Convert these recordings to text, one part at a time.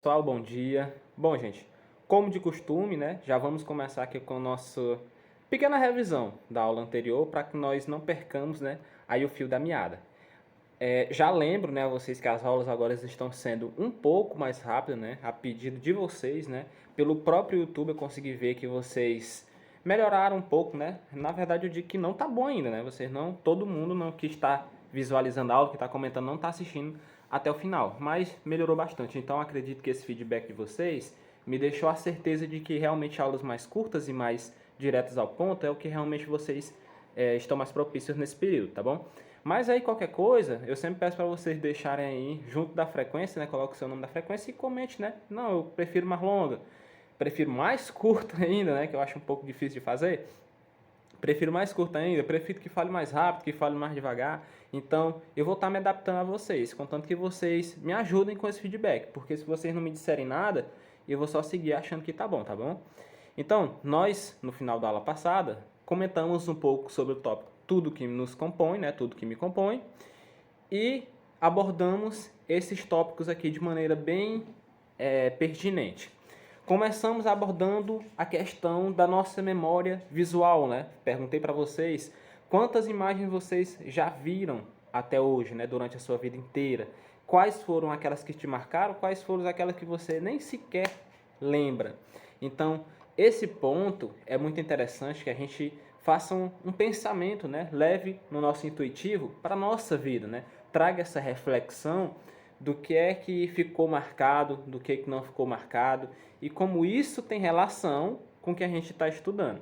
Pessoal, bom dia. Bom, gente, como de costume, né, já vamos começar aqui com a nossa pequena revisão da aula anterior para que nós não percamos, né, aí o fio da meada. Já lembro, né, a vocês que as aulas agora estão sendo um pouco mais rápidas, né, a pedido de vocês, né, pelo próprio YouTube eu consegui ver que vocês melhoraram um pouco, né. Na verdade eu digo que não tá bom ainda, né, vocês não, todo mundo não que está visualizando a aula, que está comentando, não está assistindo até o final, mas melhorou bastante. Então acredito que esse feedback de vocês me deixou a certeza de que realmente aulas mais curtas e mais diretas ao ponto é o que realmente vocês estão mais propícios nesse período, tá bom? Mas aí qualquer coisa, eu sempre peço para vocês deixarem aí junto da frequência, né? Coloque o seu nome da frequência e comente, né? Não, eu prefiro mais longa, prefiro mais curta ainda, né? Que eu acho um pouco difícil de fazer. Prefiro mais curta ainda, prefiro que fale mais rápido, que fale mais devagar. Então, eu vou estar me adaptando a vocês, contanto que vocês me ajudem com esse feedback, porque se vocês não me disserem nada, eu vou só seguir achando que tá bom, tá bom? Então, nós, no final da aula passada, comentamos um pouco sobre o tópico tudo que nos compõe, né? Tudo que me compõe, e abordamos esses tópicos aqui de maneira bem pertinente. Começamos abordando a questão da nossa memória visual, né? Perguntei para vocês quantas imagens vocês já viram até hoje, né? Durante a sua vida inteira. Quais foram aquelas que te marcaram, quais foram aquelas que você nem sequer lembra. Então, esse ponto é muito interessante que a gente faça um pensamento, né? Leve no nosso intuitivo para a nossa vida, né? Traga essa reflexão do que é que ficou marcado, do que é que não ficou marcado e como isso tem relação com o que a gente está estudando.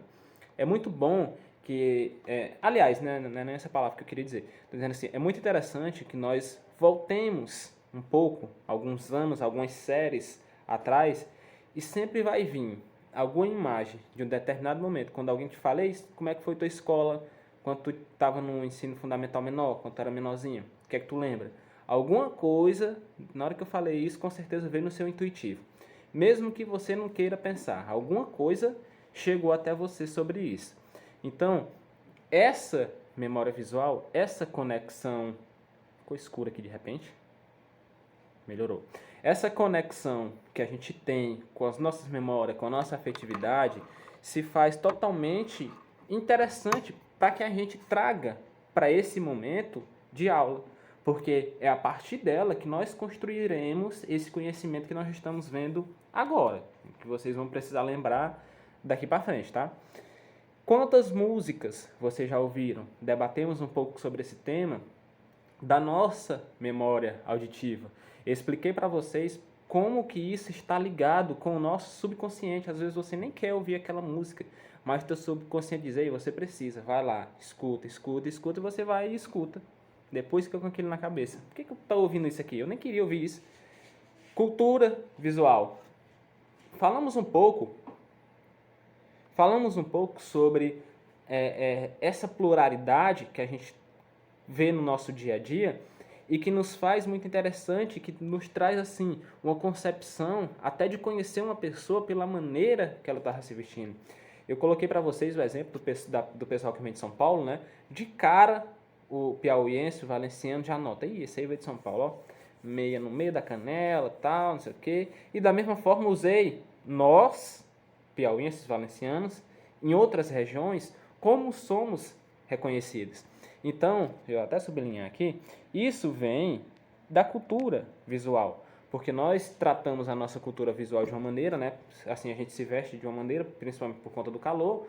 É muito bom que, aliás, né, não é nem essa palavra que eu queria dizer, estou dizendo assim, é muito interessante que nós voltemos um pouco, alguns anos, algumas séries atrás, e sempre vai vir alguma imagem de um determinado momento, quando alguém te fala, como é que foi tua escola, quando tu estava no ensino fundamental menor, quando tu era menorzinho, o que é que tu lembra? Alguma coisa, na hora que eu falei isso, com certeza veio no seu intuitivo. Mesmo que você não queira pensar, alguma coisa chegou até você sobre isso. Então, essa memória visual, essa conexão. Ficou escuro aqui de repente. Melhorou. Essa conexão que a gente tem com as nossas memórias, com a nossa afetividade, se faz totalmente interessante para que a gente traga para esse momento de aula. Porque é a partir dela que nós construiremos esse conhecimento que nós estamos vendo agora. Que vocês vão precisar lembrar daqui para frente, tá? Quantas músicas vocês já ouviram? Debatemos um pouco sobre esse tema da nossa memória auditiva. Eu expliquei para vocês como que isso está ligado com o nosso subconsciente. Às vezes você nem quer ouvir aquela música, mas teu subconsciente diz, ei, você precisa, vai lá, escuta, escuta, escuta, e você vai e escuta. Depois fica com aquilo na cabeça. Por que eu estou ouvindo isso aqui? Eu nem queria ouvir isso. Cultura visual. Falamos um pouco, falamos um pouco sobre essa pluralidade que a gente vê no nosso dia a dia e que nos faz muito interessante, que nos traz assim uma concepção até de conhecer uma pessoa pela maneira que ela estava se vestindo. Eu coloquei para vocês o exemplo do pessoal que vem de São Paulo, né? De cara, o piauiense, o valenciano já nota, esse aí veio de São Paulo, ó, meia no meio da canela, tal, não sei o quê. E da mesma forma usei nós, piauienses, valencianos, em outras regiões, como somos reconhecidos. Então, eu até sublinhar aqui, isso vem da cultura visual, porque nós tratamos a nossa cultura visual de uma maneira, né? Assim a gente se veste de uma maneira, principalmente por conta do calor,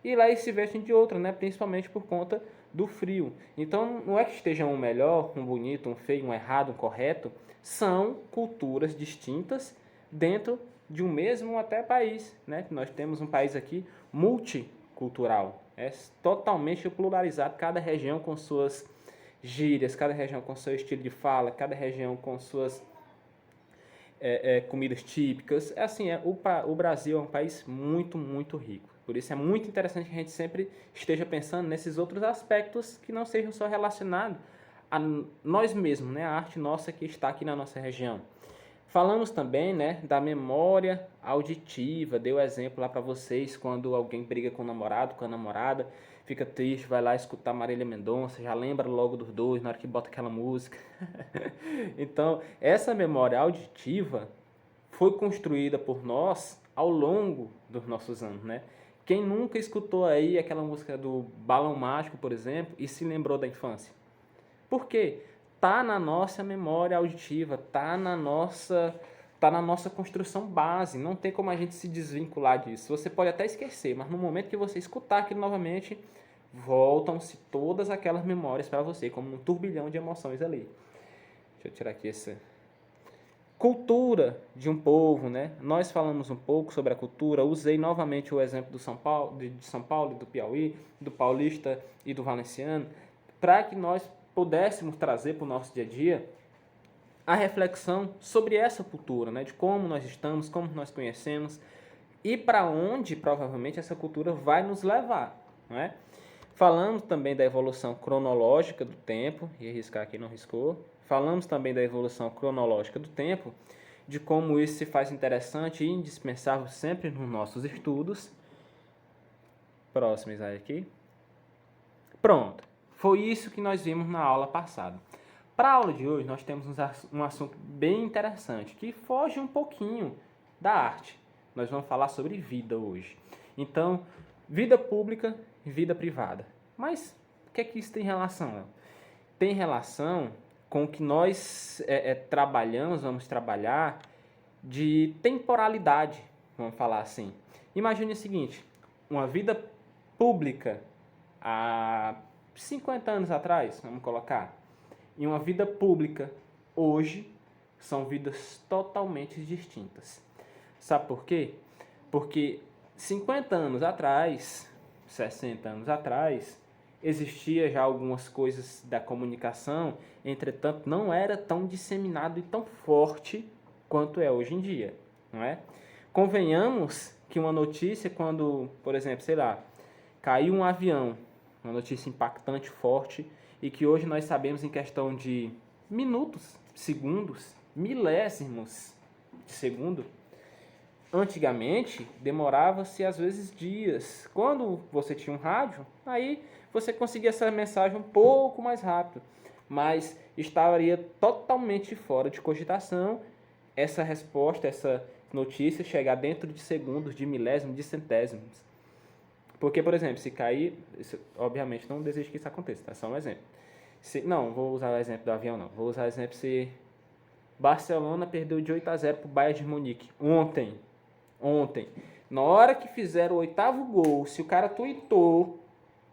e lá eles se vestem de outra, né? Principalmente por conta do frio. Então, não é que esteja um melhor, um bonito, um feio, um errado, um correto, são culturas distintas dentro de um mesmo até país, né? Nós temos um país aqui multicultural, é totalmente pluralizado, cada região com suas gírias, cada região com seu estilo de fala, cada região com suas comidas típicas. É assim, o Brasil é um país muito, muito rico. Por isso é muito interessante que a gente sempre esteja pensando nesses outros aspectos que não sejam só relacionados a nós mesmos, né? A arte nossa que está aqui na nossa região. Falamos também, né, da memória auditiva. Dei o exemplo lá para vocês quando alguém briga com o namorado, com a namorada, fica triste, vai lá escutar Marília Mendonça, já lembra logo dos dois na hora que bota aquela música. Então, essa memória auditiva foi construída por nós ao longo dos nossos anos, né? Quem nunca escutou aí aquela música do Balão Mágico, por exemplo, e se lembrou da infância? Por quê? Tá na nossa memória auditiva, tá na nossa construção base, não tem como a gente se desvincular disso. Você pode até esquecer, mas no momento que você escutar aquilo novamente, voltam-se todas aquelas memórias para você, como um turbilhão de emoções ali. Deixa eu tirar aqui essa cultura de um povo, né? Nós falamos um pouco sobre a cultura, usei novamente o exemplo do São Paulo, de São Paulo, do Piauí, do paulista e do valenciano, para que nós pudéssemos trazer para o nosso dia a dia a reflexão sobre essa cultura, né? De como nós estamos, como nós conhecemos e para onde provavelmente essa cultura vai nos levar, não é? Falamos também da evolução cronológica do tempo, ia riscar aqui, não riscou. Falamos também da evolução cronológica do tempo, de como isso se faz interessante e indispensável sempre nos nossos estudos. Próximo slide aqui. Pronto. Foi isso que nós vimos na aula passada. Para a aula de hoje, nós temos um assunto bem interessante, que foge um pouquinho da arte. Nós vamos falar sobre vida hoje. Então, vida pública e vida privada. Mas o que é que isso tem relação? Tem relação com o que nós vamos trabalhar de temporalidade, vamos falar assim. Imagine o seguinte, uma vida pública há 50 anos atrás, vamos colocar, e uma vida pública hoje são vidas totalmente distintas. Sabe por quê? Porque 50 anos atrás, 60 anos atrás, existia já algumas coisas da comunicação, entretanto não era tão disseminado e tão forte quanto é hoje em dia, não é? Convenhamos que uma notícia quando, por exemplo, sei lá, caiu um avião, uma notícia impactante, forte, e que hoje nós sabemos em questão de minutos, segundos, milésimos de segundo. Antigamente, demorava-se às vezes dias. Quando você tinha um rádio, aí você conseguia essa mensagem um pouco mais rápido. Mas estaria totalmente fora de cogitação essa resposta, essa notícia chegar dentro de segundos, de milésimos, de centésimos. Porque, por exemplo, se cair, isso, obviamente não desejo que isso aconteça, tá? Só um exemplo. Não, vou usar o exemplo do avião, não. Vou usar o exemplo se Barcelona perdeu de 8-0 para o Bayern de Munique ontem. Na hora que fizeram o 8º gol, se o cara tweetou,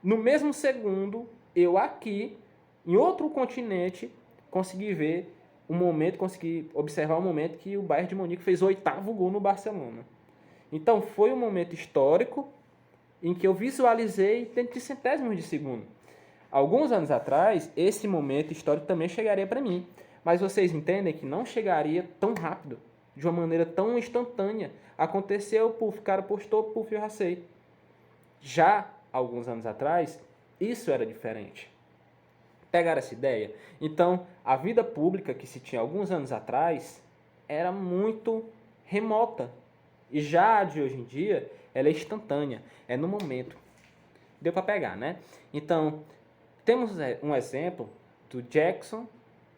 no mesmo segundo, eu aqui, em outro continente, consegui ver o momento, consegui observar o momento que o Bayern de Munique fez o 8º gol no Barcelona. Então, foi um momento histórico em que eu visualizei dentro de centésimos de segundo. Alguns anos atrás, esse momento histórico também chegaria para mim. Mas vocês entendem que não chegaria tão rápido, de uma maneira tão instantânea. Aconteceu, puf, o cara postou, puf, eu já sei. Já alguns anos atrás, isso era diferente. Pegaram essa ideia? Então, a vida pública que se tinha alguns anos atrás era muito remota. E já a de hoje em dia, ela é instantânea, é no momento. Deu para pegar, né? Então, temos um exemplo do Jackson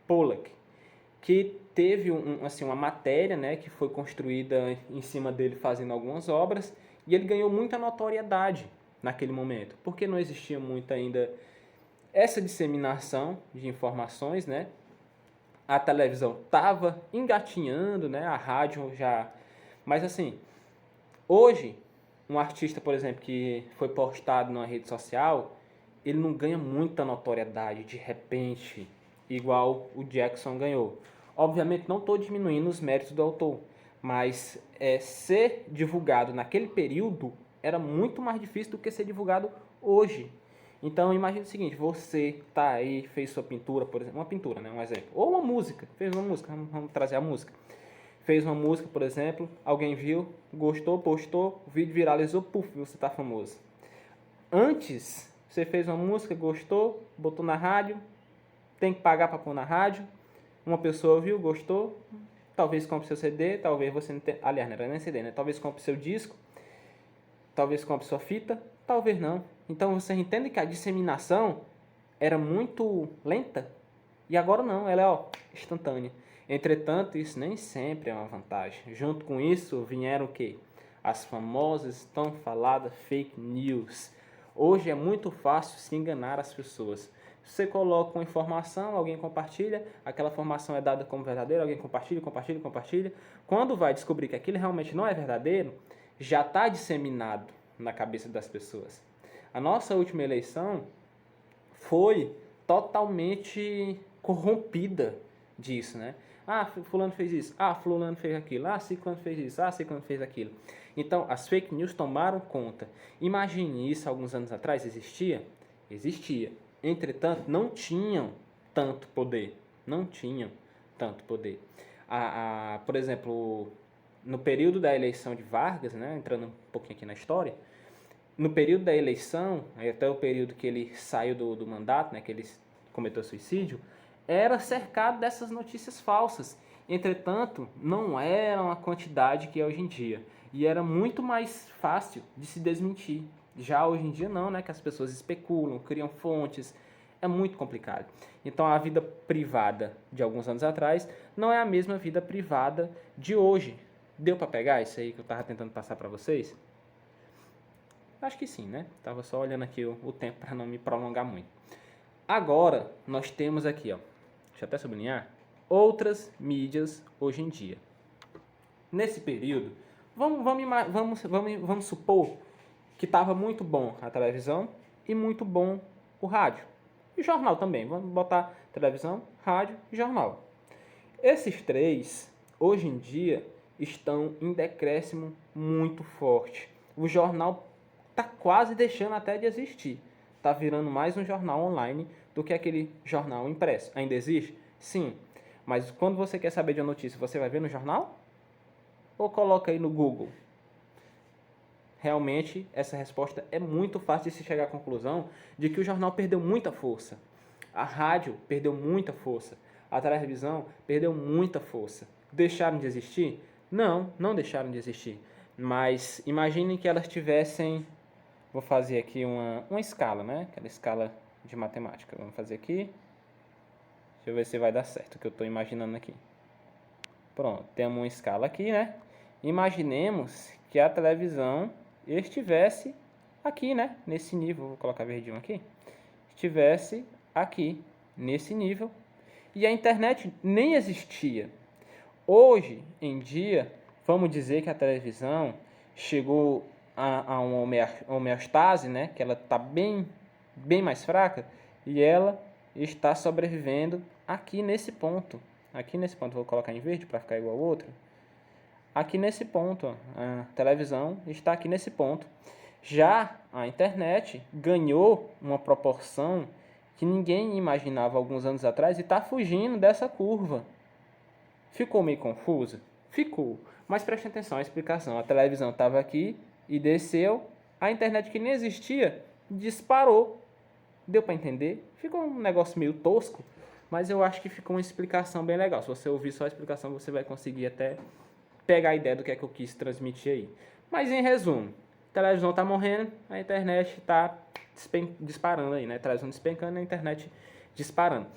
Pollock, que teve uma matéria, né, que foi construída em cima dele fazendo algumas obras, e ele ganhou muita notoriedade naquele momento, porque não existia muito ainda essa disseminação de informações, né? A televisão estava engatinhando, né? A rádio já... Mas assim, hoje, um artista, por exemplo, que foi postado numa rede social, ele não ganha muita notoriedade de repente, igual o Jackson ganhou. Obviamente não estou diminuindo os méritos do autor, mas ser divulgado naquele período era muito mais difícil do que ser divulgado hoje. Então imagine o seguinte, você tá aí, fez sua pintura, por exemplo, uma pintura, né, um exemplo, ou uma música, fez uma música, vamos trazer a música. Fez uma música, por exemplo, alguém viu, gostou, postou, o vídeo viralizou, puf, você tá famoso. Antes, você fez uma música, gostou, botou na rádio, tem que pagar para pôr na rádio, uma pessoa viu, gostou, talvez compre seu CD, talvez você não tenha, aliás, não era nem CD, né? Talvez compre seu disco, talvez compre sua fita, talvez não. Então você entende que a disseminação era muito lenta e agora não, ela é instantânea. Entretanto, isso nem sempre é uma vantagem. Junto com isso vieram o quê? As famosas, tão faladas fake news. Hoje é muito fácil se enganar as pessoas. Você coloca uma informação, alguém compartilha, aquela informação é dada como verdadeira, alguém compartilha, compartilha, compartilha. Quando vai descobrir que aquilo realmente não é verdadeiro, já está disseminado na cabeça das pessoas. A nossa última eleição foi totalmente corrompida disso, né? Ah, fulano fez isso, ah, fulano fez aquilo, ah, ciclano fez isso, ah, ciclano fez aquilo. Então, as fake news tomaram conta. Imagine isso alguns anos atrás, existia? Existia. Entretanto, não tinham tanto poder. Não tinham tanto poder. Por exemplo, no período da eleição de Vargas, né, entrando um pouquinho aqui na história, no período da eleição, até o período que ele saiu do mandato, né, que ele cometeu suicídio, era cercado dessas notícias falsas. Entretanto, não era uma quantidade que é hoje em dia. E era muito mais fácil de se desmentir. Já hoje em dia não, né? Que as pessoas especulam, criam fontes. É muito complicado. Então a vida privada de alguns anos atrás não é a mesma vida privada de hoje. Deu para pegar isso aí que eu estava tentando passar para vocês? Acho que sim, né? Tava só olhando aqui o tempo para não me prolongar muito. Agora, nós temos aqui, ó, deixa eu até sublinhar, outras mídias hoje em dia. Nesse período, vamos supor que estava muito bom a televisão e muito bom o rádio. E jornal também. Vamos botar televisão, rádio e jornal. Esses três, hoje em dia, estão em decréscimo muito forte. O jornal está quase deixando até de existir. Está virando mais um jornal online do que aquele jornal impresso. Ainda existe? Sim. Mas quando você quer saber de uma notícia, você vai ver no jornal? Ou coloca aí no Google? Realmente, essa resposta é muito fácil de se chegar à conclusão de que o jornal perdeu muita força. A rádio perdeu muita força. A televisão perdeu muita força. Deixaram de existir? Não, não deixaram de existir. Mas imaginem que elas tivessem... Vou fazer aqui uma escala, né? Aquela escala de matemática. Vamos fazer aqui. Deixa eu ver se vai dar certo o que eu estou imaginando aqui. Pronto, temos uma escala aqui, né? Imaginemos que a televisão estivesse aqui, né? Nesse nível, vou colocar verdinho aqui. Estivesse aqui, nesse nível. E a internet nem existia. Hoje em dia, vamos dizer que a televisão chegou a uma homeostase, né? Que ela está bem mais fraca. E ela está sobrevivendo aqui nesse ponto. Aqui nesse ponto, vou colocar em verde para ficar igual ao outro. Aqui nesse ponto, ó, a televisão está aqui nesse ponto. Já a internet ganhou uma proporção que ninguém imaginava alguns anos atrás e está fugindo dessa curva. Ficou meio confuso? Ficou. Mas preste atenção à explicação. A televisão estava aqui e desceu. A internet que nem existia disparou. Deu para entender? Ficou um negócio meio tosco, mas eu acho que ficou uma explicação bem legal. Se você ouvir só a explicação, você vai conseguir até pegar a ideia do que é que eu quis transmitir aí. Mas em resumo, a televisão está morrendo, a internet está disparando aí, né? A televisão despencando, a internet disparando.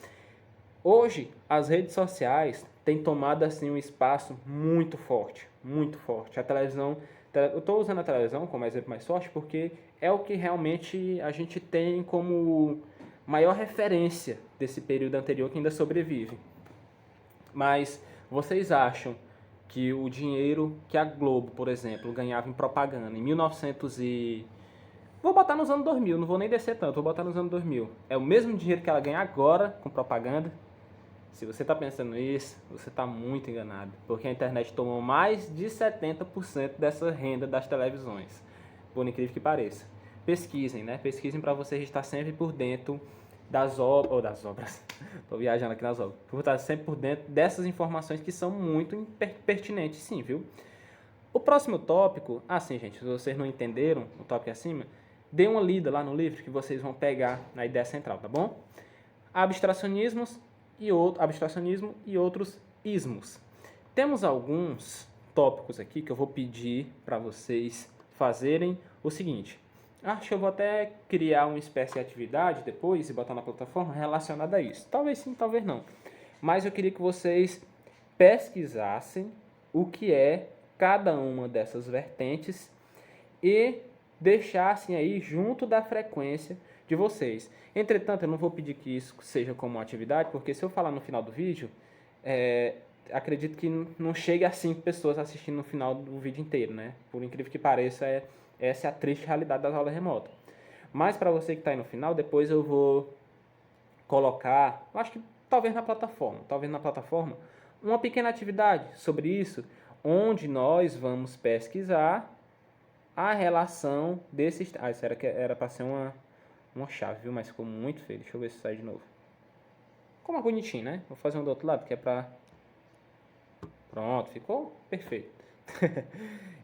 Hoje, as redes sociais têm tomado assim um espaço muito forte, muito forte. A televisão, eu estou usando a televisão como exemplo mais forte porque é o que realmente a gente tem como maior referência desse período anterior que ainda sobrevive. Mas vocês acham que o dinheiro que a Globo, por exemplo, ganhava em propaganda em 1900 e... Vou botar nos anos 2000, não vou nem descer tanto, vou botar nos anos 2000. É o mesmo dinheiro que ela ganha agora com propaganda? Se você está pensando isso, você está muito enganado. Porque a internet tomou mais de 70% dessa renda das televisões. Por incrível que pareça. Pesquisem, né? Pesquisem para vocês estar sempre por dentro das obras. Estou viajando aqui nas obras. Por estar sempre por dentro dessas informações que são muito pertinentes, sim, viu? O próximo tópico, assim, gente, se vocês não entenderam o tópico acima, dê uma lida lá no livro que vocês vão pegar na ideia central, tá bom? Abstracionismo e outros ismos. Temos alguns tópicos aqui que eu vou pedir para vocês fazerem o seguinte. Acho que eu vou até criar uma espécie de atividade depois e botar na plataforma relacionada a isso. Talvez sim, talvez não. Mas eu queria que vocês pesquisassem o que é cada uma dessas vertentes e deixassem aí junto da frequência de vocês. Entretanto, eu não vou pedir que isso seja como uma atividade, porque se eu falar no final do vídeo, acredito que não chegue a 5 pessoas assistindo no final do vídeo inteiro, né? Por incrível que pareça, essa é a triste realidade das aulas remotas. Mas para você que está aí no final, depois eu vou colocar, acho que talvez na plataforma, uma pequena atividade sobre isso, onde nós vamos pesquisar a relação desses... Ah, isso era para ser uma chave, viu? Mas ficou muito feio. Deixa eu ver se sai de novo. Ficou mais bonitinho, né? Vou fazer um do outro lado, que é pra... Pronto, ficou perfeito.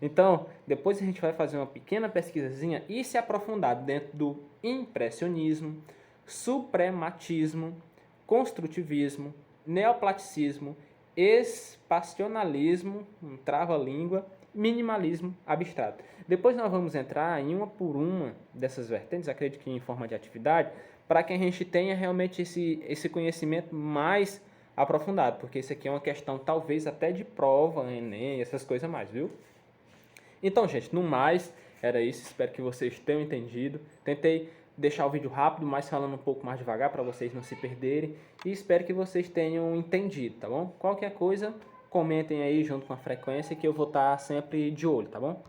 Então, depois a gente vai fazer uma pequena pesquisazinha e se aprofundar dentro do impressionismo, suprematismo, construtivismo, neoplasticismo, espacionalismo, um trava-língua, minimalismo abstrato. Depois nós vamos entrar em uma por uma dessas vertentes, acredito que em forma de atividade, para que a gente tenha realmente esse conhecimento mais aprofundado, porque isso aqui é uma questão talvez até de prova, Enem, essas coisas mais, viu? Então, gente, no mais, era isso. Espero que vocês tenham entendido. Tentei deixar o vídeo rápido, mas falando um pouco mais devagar para vocês não se perderem. E espero que vocês tenham entendido, tá bom? Qualquer coisa, comentem aí junto com a frequência que eu vou estar sempre de olho, tá bom?